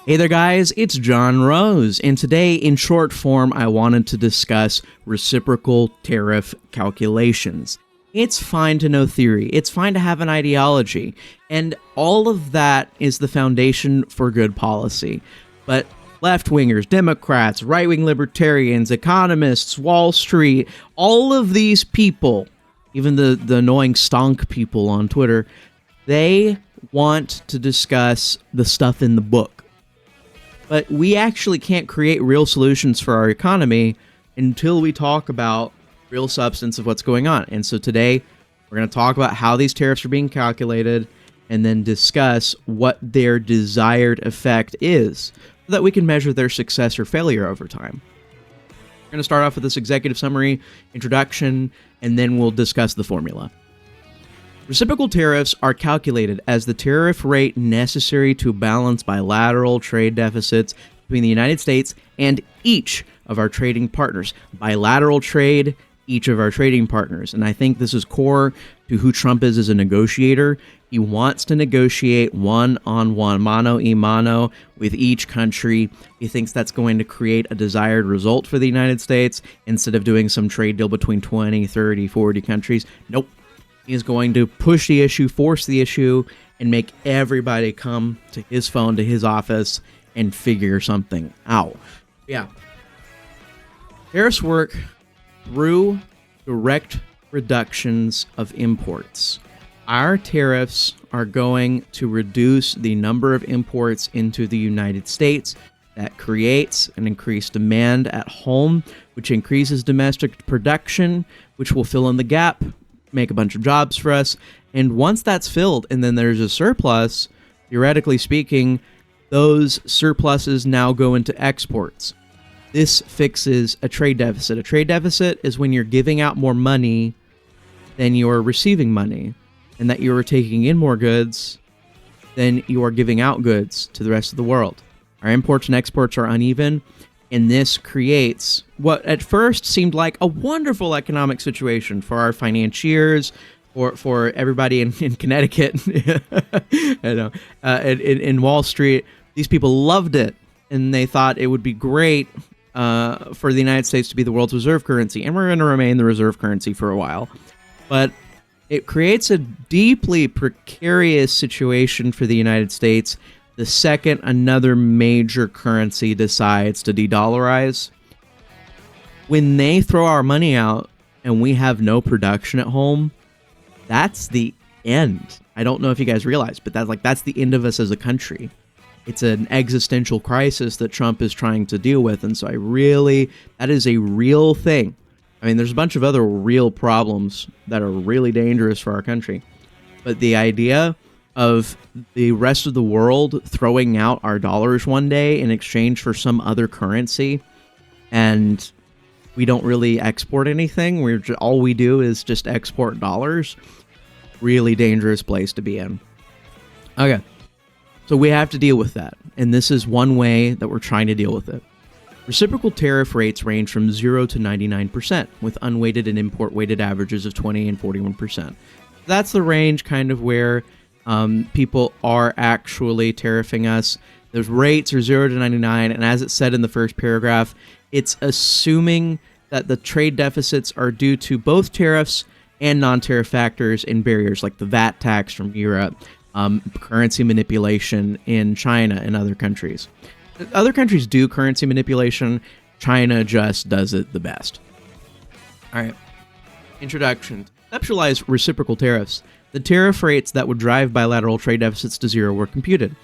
Hey there guys, it's John Rose, and today in short form I wanted to discuss reciprocal tariff calculations. It's fine to know theory, it's fine to have an ideology, and all of that is the foundation for good policy. But left-wingers, Democrats, right-wing libertarians, economists, Wall Street, all of these people, even the annoying stonk people on Twitter, they want to discuss the stuff in the book. But we actually can't create real solutions for our economy until we talk about real substance of what's going on. And so today, we're going to talk about how these tariffs are being calculated and then discuss what their desired effect is so that we can measure their success or failure over time. We're going to start off with this executive summary, introduction, and then we'll discuss the formula. Reciprocal tariffs are calculated as the tariff rate necessary to balance bilateral trade deficits between the United States and each of our trading partners. Bilateral trade, each of our trading partners. And I think this is core to who Trump is as a negotiator. He wants to negotiate one-on-one, mano a mano, with each country. He thinks that's going to create a desired result for the United States instead of doing some trade deal between 20, 30, 40 countries. Nope. He is going to push the issue, force the issue, and make everybody come to his phone, to his office, and figure something out. Yeah. Tariffs work through direct reductions of imports. Our tariffs are going to reduce the number of imports into the United States. That creates an increased demand at home, which increases domestic production, which will fill in the gap, make a bunch of jobs for us. And once that's filled and then there's a surplus, theoretically speaking, those surpluses now go into exports. This fixes a trade deficit. A trade deficit is when you're giving out more money than you're receiving money, and that you're taking in more goods than you are giving out goods to the rest of the world. Our imports and exports are uneven, and this creates what at first seemed like a wonderful economic situation for our financiers, for everybody in Connecticut, I know, in Wall Street. These people loved it, and they thought it would be great for the United States to be the world's reserve currency, and we're going to remain the reserve currency for a while. But it creates a deeply precarious situation for the United States the second another major currency decides to de-dollarize. When they throw our money out and we have no production at home, that's the end. I don't know if you guys realize, but that's the end of us as a country. It's an existential crisis that Trump is trying to deal with, and so that is a real thing. I mean, there's a bunch of other real problems that are really dangerous for our country, but the idea of the rest of the world throwing out our dollars one day in exchange for some other currency, and we don't really export anything. All we do is just export dollars. Really dangerous place to be in. Okay, so we have to deal with that, and this is one way that we're trying to deal with it. Reciprocal tariff rates range from 0 to 99%, with unweighted and import-weighted averages of 20 and 41%. That's the range kind of where people are actually tariffing us. Those rates are 0 to 99, and as it said in the first paragraph, it's assuming that the trade deficits are due to both tariffs and non-tariff factors and barriers like the VAT tax from Europe, currency manipulation in China and other countries. Other countries do currency manipulation. China just does it the best. All right. Introduction. Conceptualize reciprocal tariffs. The tariff rates that would drive bilateral trade deficits to zero were computed.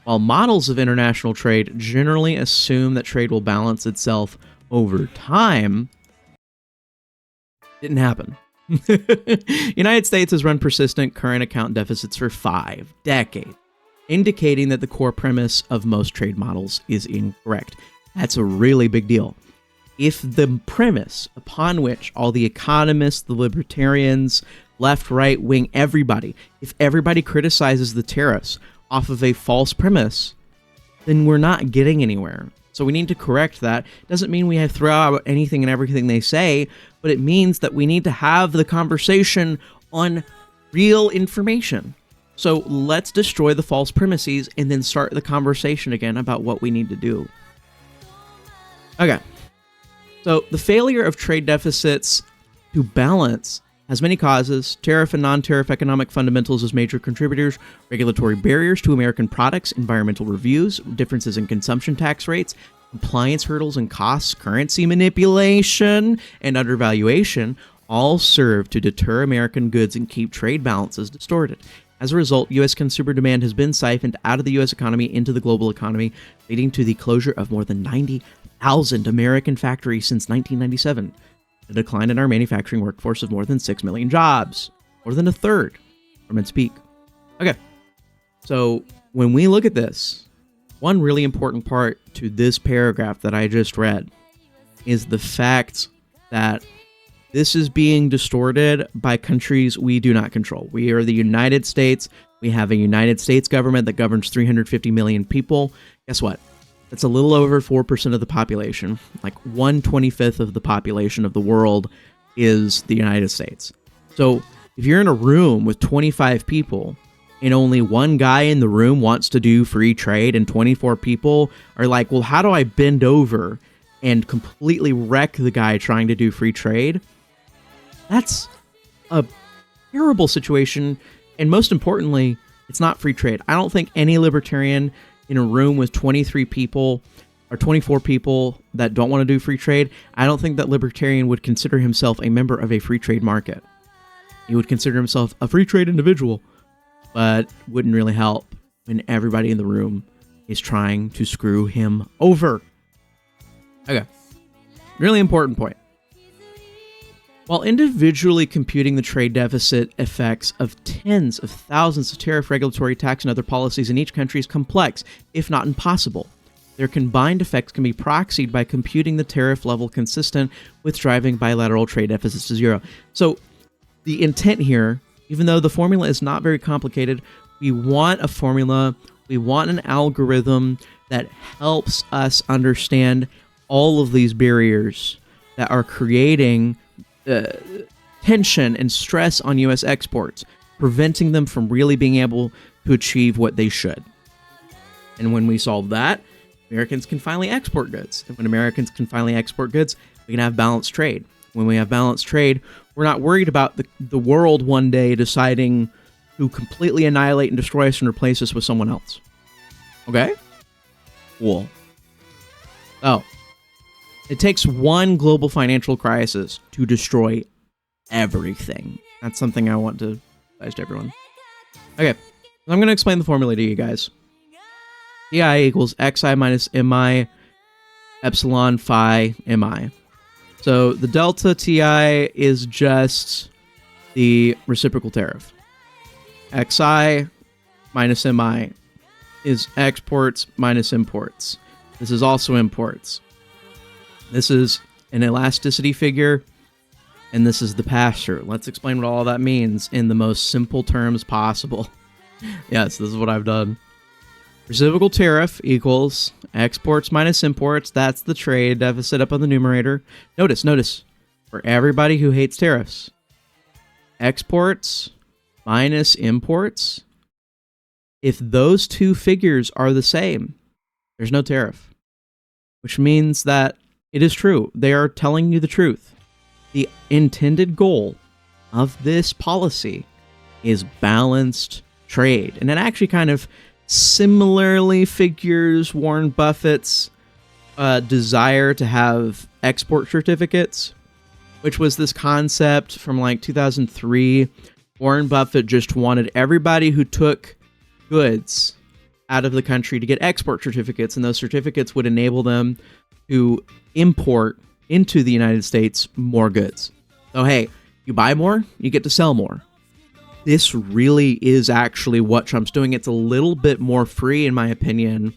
While models of international trade generally assume that trade will balance itself over time, didn't happen. United States has run persistent current account deficits for 5 decades, indicating that the core premise of most trade models is incorrect. That's a really big deal. If the premise upon which all the economists, the libertarians, left, right, wing, everybody, if everybody criticizes the tariffs off of a false premise, then we're not getting anywhere. So we need to correct that. Doesn't mean we have to throw out anything and everything they say, but it means that we need to have the conversation on real information. So let's destroy the false premises and then start the conversation again about what we need to do. Okay. So the failure of trade deficits to balance has many causes. Tariff and non-tariff economic fundamentals as major contributors, regulatory barriers to American products, environmental reviews, differences in consumption tax rates, compliance hurdles and costs, currency manipulation, and undervaluation all serve to deter American goods and keep trade balances distorted. As a result, U.S. consumer demand has been siphoned out of the U.S. economy into the global economy, leading to the closure of more than 90,000 American factories since 1997. A decline in our manufacturing workforce of more than 6 million jobs, more than a third from its peak. Okay, so when we look at this, one really important part to this paragraph that I just read is the fact that this is being distorted by countries we do not control. We are the United States. We have a United States government that governs 350 million people. Guess what? That's a little over 4% of the population. Like 1/25 of the population of the world is the United States. So if you're in a room with 25 people and only one guy in the room wants to do free trade and 24 people are like, well, how do I bend over and completely wreck the guy trying to do free trade? That's a terrible situation. And most importantly, it's not free trade. I don't think any libertarian in a room with 23 people or 24 people that don't want to do free trade, I don't think that libertarian would consider himself a member of a free trade market. He would consider himself a free trade individual, but wouldn't really help when everybody in the room is trying to screw him over. Okay. Really important point. While individually computing the trade deficit effects of tens of thousands of tariff, regulatory, tax, and other policies in each country is complex, if not impossible, their combined effects can be proxied by computing the tariff level consistent with driving bilateral trade deficits to zero. So the intent here, even though the formula is not very complicated, we want a formula, we want an algorithm that helps us understand all of these barriers that are creating tension and stress on U.S. exports, preventing them from really being able to achieve what they should. And when we solve that, Americans can finally export goods. And when Americans can finally export goods, we can have balanced trade. When we have balanced trade, we're not worried about the world one day deciding to completely annihilate and destroy us and replace us with someone else. Okay? Cool. Oh. It takes one global financial crisis to destroy everything. That's something I want to advise to everyone. Okay, so I'm going to explain the formula to you guys. TI equals xi minus mi epsilon phi mi. So the delta TI is just the reciprocal tariff. Xi minus mi is exports minus imports. This is also imports. This is an elasticity figure, and this is the pass-through. Let's explain what all that means in the most simple terms possible. Yes, this is what I've done. Reciprocal tariff equals exports minus imports. That's the trade deficit up on the numerator. Notice, for everybody who hates tariffs, exports minus imports, if those two figures are the same, there's no tariff, which means that it is true. They are telling you the truth. The intended goal of this policy is balanced trade. And it actually kind of similarly figures Warren Buffett's desire to have export certificates, which was this concept from like 2003. Warren Buffett just wanted everybody who took goods out of the country to get export certificates, and those certificates would enable them to import into the United States more goods. So hey, you buy more, you get to sell more. This really is actually what Trump's doing. It's a little bit more free, in my opinion,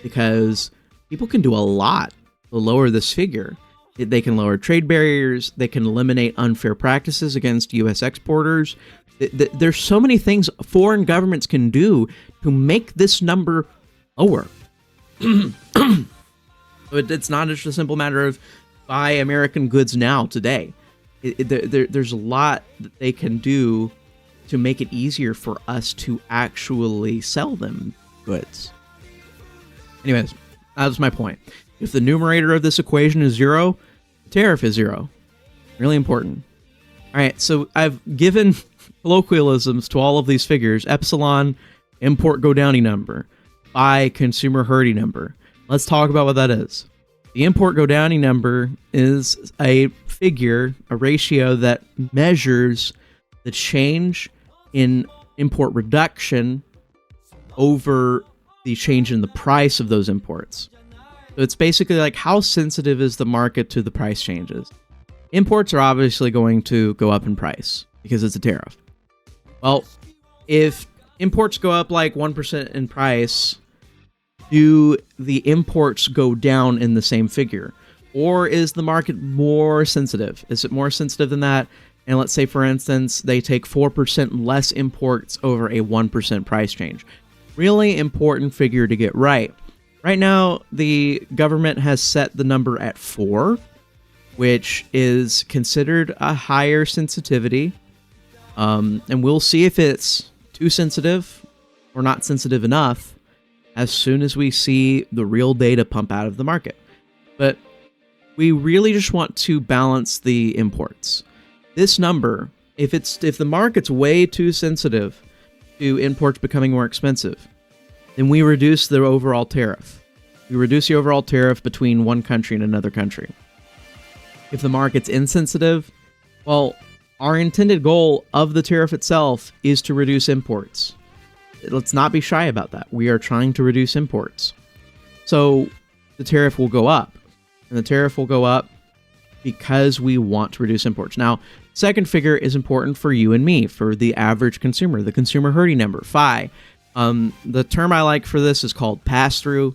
because people can do a lot to lower this figure. They can lower trade barriers. They can eliminate unfair practices against U.S. exporters. There's so many things foreign governments can do to make this number lower. It's not just a simple matter of buy American goods now, today. There's a lot that they can do to make it easier for us to actually sell them goods. Anyways, that was my point. If the numerator of this equation is 0, the tariff is 0. Really important. All right, so I've given colloquialisms to all of these figures. Epsilon, import go downy number. Phi, consumer hurdy number. Let's talk about what that is. The import go downy number is a figure, a ratio that measures the change in import reduction over the change in the price of those imports. So it's basically like, how sensitive is the market to the price changes? Imports are obviously going to go up in price because it's a tariff. Well, if imports go up like 1% in price, do the imports go down in the same figure? Or is the market more sensitive? Is it more sensitive than that? And let's say, for instance, they take 4% less imports over a 1% price change. Really important figure to get right. Right now, the government has set the number at 4, which is considered a higher sensitivity. And we'll see if it's too sensitive or not sensitive enough as soon as we see the real data pump out of the market. But we really just want to balance the imports. This number, if the market's way too sensitive to imports becoming more expensive, then we reduce the overall tariff. We reduce the overall tariff between one country and another country. If the market's insensitive, well, our intended goal of the tariff itself is to reduce imports. Let's not be shy about that. We are trying to reduce imports. So the tariff will go up. And the tariff will go up because we want to reduce imports. Now, second figure is important for you and me, for the average consumer, the consumer hurdy number, phi. The term I like for this is called pass-through.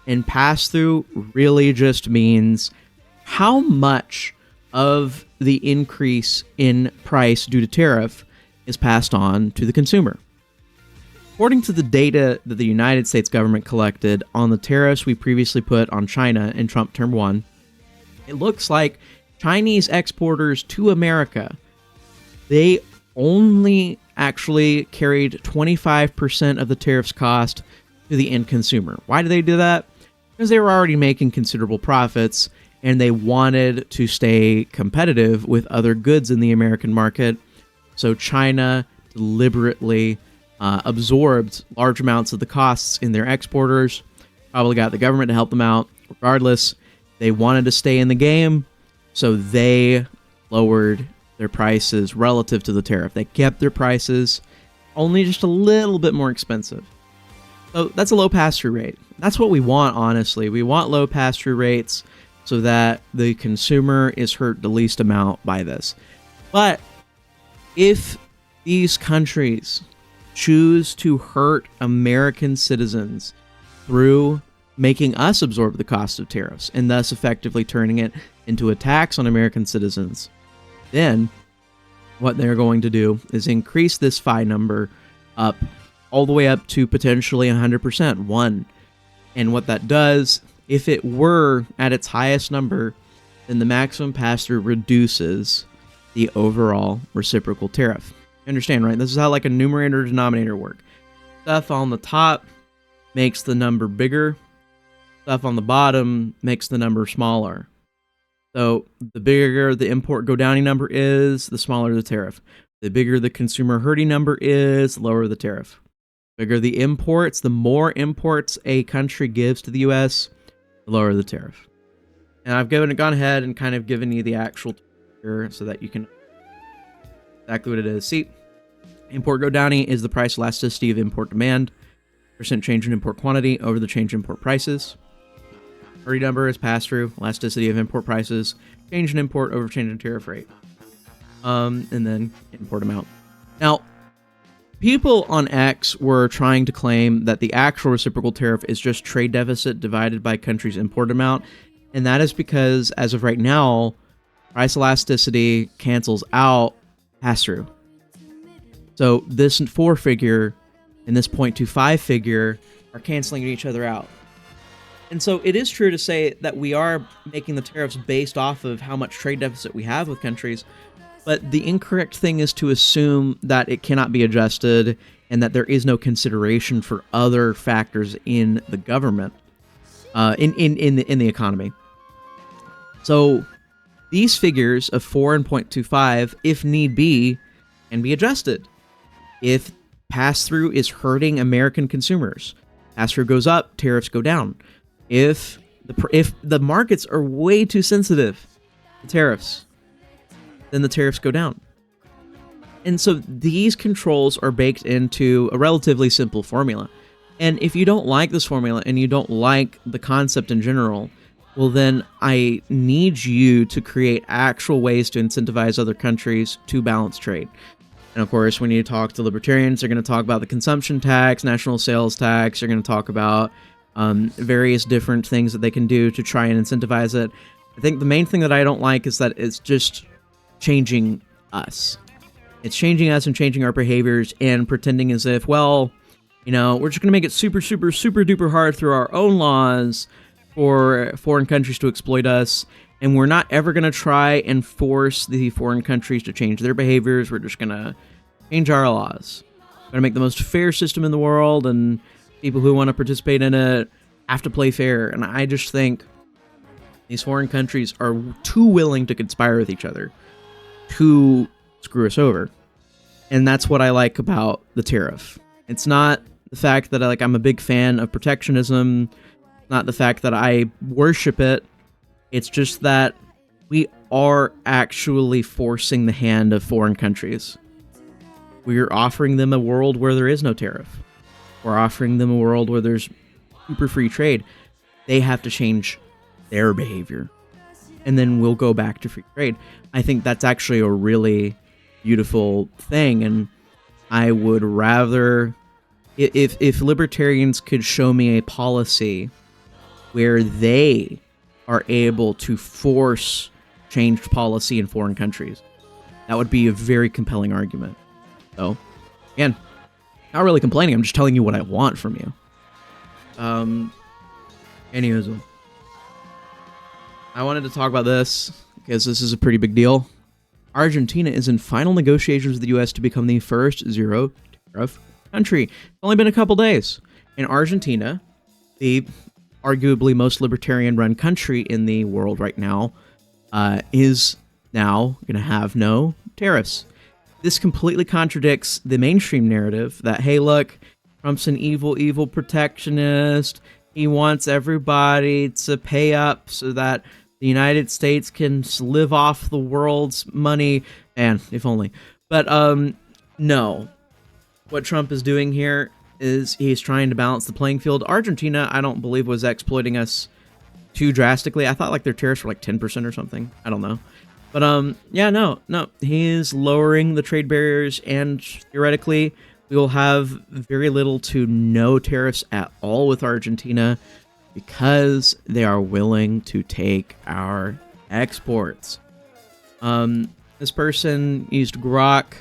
And pass-through really just means how much of the increase in price due to tariff is passed on to the consumer. According to the data that the United States government collected on the tariffs we previously put on China in Trump Term 1, it looks like Chinese exporters to America, they only actually carried 25% of the tariffs cost to the end consumer. Why did they do that? Because they were already making considerable profits, and they wanted to stay competitive with other goods in the American market. So China deliberately absorbed large amounts of the costs in their exporters, probably got the government to help them out. Regardless, they wanted to stay in the game, so they lowered their prices relative to the tariff. They kept their prices only just a little bit more expensive. So that's a low pass-through rate. That's what we want, honestly. We want low pass-through rates so that the consumer is hurt the least amount by this. But if these countries choose to hurt American citizens through making us absorb the cost of tariffs and thus effectively turning it into a tax on American citizens, then what they're going to do is increase this phi number up all the way up to potentially 100%, 1. And what that does, if it were at its highest number, then the maximum pass-through reduces the overall reciprocal tariff. You understand, right? This is how like a numerator denominator work. Stuff on the top makes the number bigger. Stuff on the bottom makes the number smaller. So the bigger the import go downy number is, the smaller the tariff. The bigger the consumer hurdy number is, the lower the tariff. The bigger the imports, the more imports a country gives to the U.S., the lower the tariff. And I've gone ahead and kind of given you the actual here so that you can exactly what it is. See, import go downy is the price elasticity of import demand, percent change in import quantity over the change in import prices. Hurdy number is pass-through, elasticity of import prices, change in import over change in tariff rate, and then import amount. Now, people on X were trying to claim that the actual reciprocal tariff is just trade deficit divided by country's import amount, and that is because, as of right now, price elasticity cancels out pass-through. So this 4 figure and this 0.25 figure are canceling each other out. And so it is true to say that we are making the tariffs based off of how much trade deficit we have with countries, But the incorrect thing is to assume that it cannot be adjusted and that there is no consideration for other factors in the government, in the economy. So these figures of 4 and 0.25, if need be, can be adjusted. If pass-through is hurting American consumers, pass-through goes up, tariffs go down. If the markets are way too sensitive to tariffs, then the tariffs go down. And so these controls are baked into a relatively simple formula. And if you don't like this formula and you don't like the concept in general, well, then I need you to create actual ways to incentivize other countries to balance trade. And of course, when you talk to libertarians, they're going to talk about the consumption tax, national sales tax. They're going to talk about various different things that they can do to try and incentivize it. I think the main thing that I don't like is that it's just changing us. It's changing us and changing our behaviors and pretending as if, well, you know, we're just going to make it super, super, super duper hard through our own laws for foreign countries to exploit us. And we're not ever going to try and force the foreign countries to change their behaviors. We're just going to change our laws. We're going to make the most fair system in the world, and people who want to participate in it have to play fair. And I just think these foreign countries are too willing to conspire with each other to screw us over. And that's what I like about the tariff. It's not the fact that I'm a big fan of protectionism, not the fact that I worship it. It's just that we are actually forcing the hand of foreign countries. We're offering them a world where there is no tariff. We're offering them a world where there's super free trade. They have to change their behavior, and then we'll go back to free trade. I think that's actually a really beautiful thing, and I would rather, if libertarians could show me a policy where they are able to force changed policy in foreign countries, that would be a very compelling argument. So, again, not really complaining, I'm just telling you what I want from you. Anyways, I wanted to talk about this because this is a pretty big deal. Argentina is in final negotiations with the U.S. to become the first zero tariff country. It's only been a couple days. In Argentina, the arguably most libertarian-run country in the world right now, is now going to have no tariffs. This completely contradicts the mainstream narrative that, hey, look, Trump's an evil, evil protectionist. He wants everybody to pay up so that the United States can live off the world's money, and if only. But no. What Trump is doing here is he's trying to balance the playing field. Argentina, I don't believe, was exploiting us too drastically. I thought their tariffs were 10% or something. I don't know. But yeah, no. He's lowering the trade barriers, and theoretically, we will have very little to no tariffs at all with Argentina, because they are willing to take our exports. This person used Grok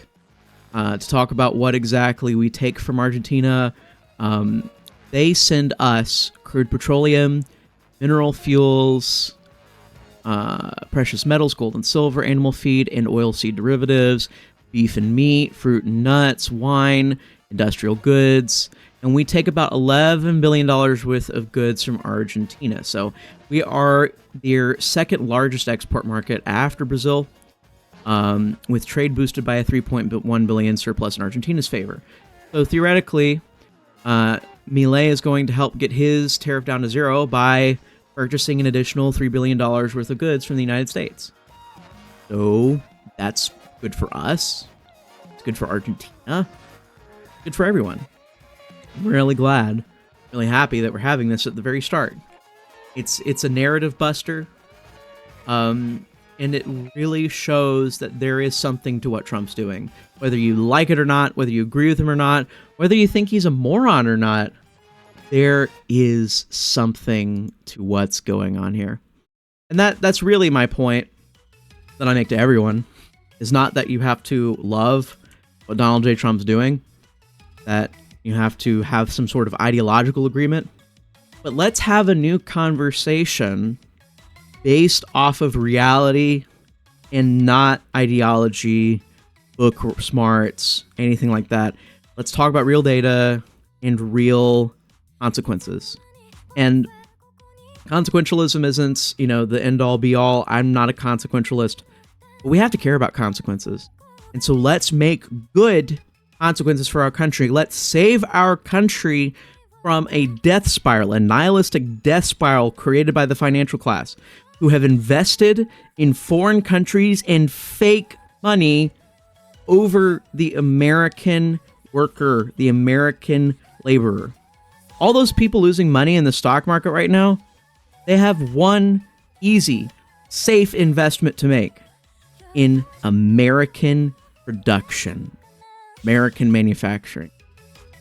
to talk about what exactly we take from Argentina. They send us crude petroleum, mineral fuels, precious metals, gold and silver, animal feed, and oilseed derivatives, beef and meat, fruit and nuts, wine, industrial goods. And we take about $11 billion worth of goods from Argentina. So we are their second largest export market after Brazil, with trade boosted by a $3.1 billion surplus in Argentina's favor. So theoretically, Milei is going to help get his tariff down to zero by purchasing an additional $3 billion worth of goods from the United States. So that's good for us. It's good for Argentina. Good for everyone. I'm really glad, really happy that we're having this at the very start. It's a narrative buster, and it really shows that there is something to what Trump's doing. Whether you like it or not, whether you agree with him or not, whether you think he's a moron or not, there is something to what's going on here. And that's really my point that I make to everyone, is not that you have to love what Donald J. Trump's doing, that you have to have some sort of ideological agreement, but let's have a new conversation based off of reality and not ideology, book smarts, anything like that. Let's talk about real data and real consequences. And consequentialism isn't, the end all be all. I'm not a consequentialist, but we have to care about consequences. And so let's make good consequences for our country. Let's save our country from a death spiral, a nihilistic death spiral created by the financial class, who have invested in foreign countries and fake money over the American worker, the American laborer. All those people losing money in the stock market right now, they have one easy, safe investment to make in American production, American manufacturing.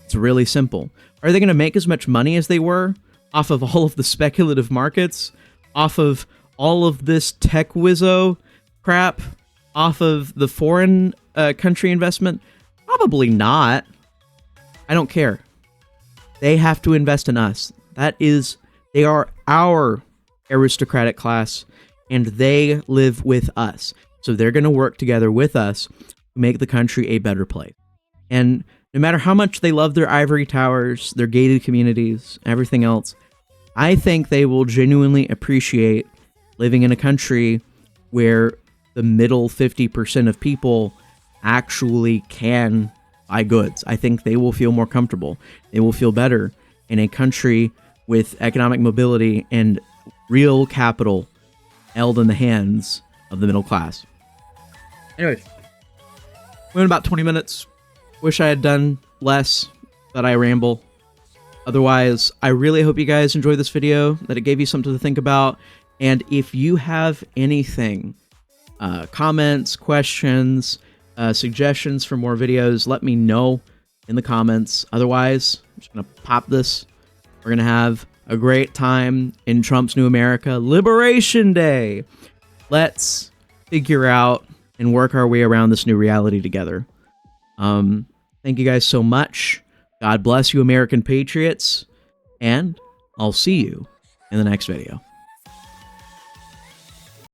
It's really simple. Are they going to make as much money as they were off of all of the speculative markets, off of all of this tech wizzo crap, off of the foreign country investment? Probably not. I don't care. They have to invest in us. They are our aristocratic class, and they live with us. So they're going to work together with us to make the country a better place. And no matter how much they love their ivory towers, their gated communities, everything else, I think they will genuinely appreciate living in a country where the middle 50% of people actually can buy goods. I think they will feel more comfortable. They will feel better in a country with economic mobility and real capital held in the hands of the middle class. Anyways, we went about 20 minutes. Wish I had done less, but I ramble. Otherwise, I really hope you guys enjoyed this video, that it gave you something to think about. And if you have anything, comments, questions, suggestions for more videos, let me know in the comments. Otherwise, I'm just going to pop this. We're going to have a great time in Trump's new America, Liberation Day. Let's figure out and work our way around this new reality together. Thank you guys so much. God bless you, American patriots. And I'll see you in the next video.